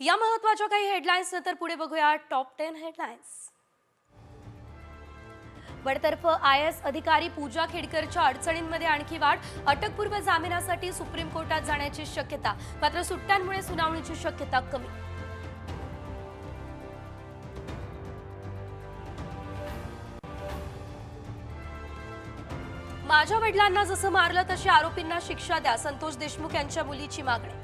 या महत्त्वाच्या काही हेडलाईन्स नंतर पुढे बघूया टॉप 10 हेडलाईन्स। वडतर्फ आयएस अधिकारी पूजा खेडकरच्या अडचणींमध्ये आणखी वाढ, अटकपूर्व जामिनासाठी सुप्रीम कोर्टात जाण्याची शक्यता, मात्र सुट्ट्यांमुळे सुनावणीची शक्यता कमी। माझ्या वडिलांना जसं मारलं तशी आरोपींना शिक्षा द्या, संतोष देशमुख यांच्या मुलीची मागणी।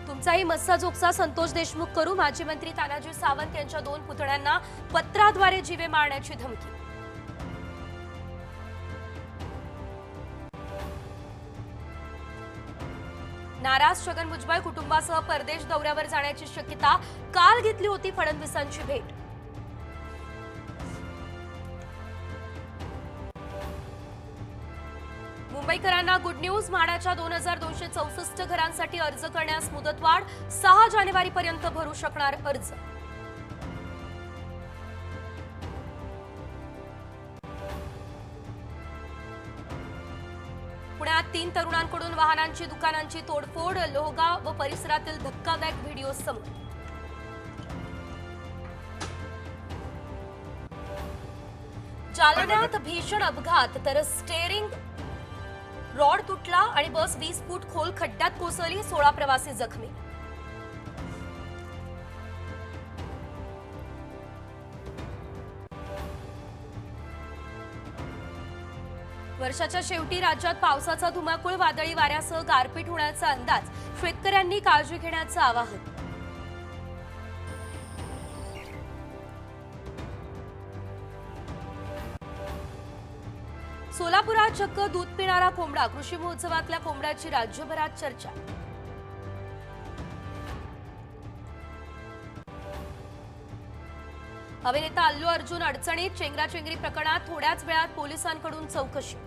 तुमचाही मस्सा जोगसा संतोष देशमुख करू, माजी मंत्री तानाजी सावंत यांच्या 2 पुतण्यांना पत्राद्वारे जीवे मारण्याची धमकी। नाराज छगन भुजबळ कुटुंबासह परदेश दौऱ्यावर जाण्याची शक्यता, काल घेतली होती फडणवीसांची भेट। मुंबईकरांना गुड न्यूज, म्हाडाच्या 2264 घरांसाठी अर्ज करण्यास मुदतवाढ, 6 जानेवारीपर्यंत भरू शकणार अर्ज। पुण्यात 3 तरुणांकडून वाहनांची दुकानांची तोडफोड, लोहगाव व परिसरातील धक्कादायक व्हिडिओ समोर। जालन्यात भीषण अपघात, तर स्टेअरिंग रॉड तुटला आणि बस 20 फूट खोल खड्ड्यात कोसळली, 16 प्रवासी जखमी। वर्षाच्या शेवटी राज्यात पावसाचा धुमाकूळ, वादळी वाऱ्यासह गारपीट होण्याचा अंदाज, शेतकऱ्यांनी काळजी घेण्याचं आवाहन। सोलापुरात चक्क दूध पिणारा कोंबडा, कृषी महोत्सवातल्या कोंबड्याची राज्यभरात चर्चा। अभिनेता अल्लू अर्जुन अडचणीत, चेंगराचेंगरी प्रकरणात थोड्याच वेळात पोलिसांकडून चौकशी।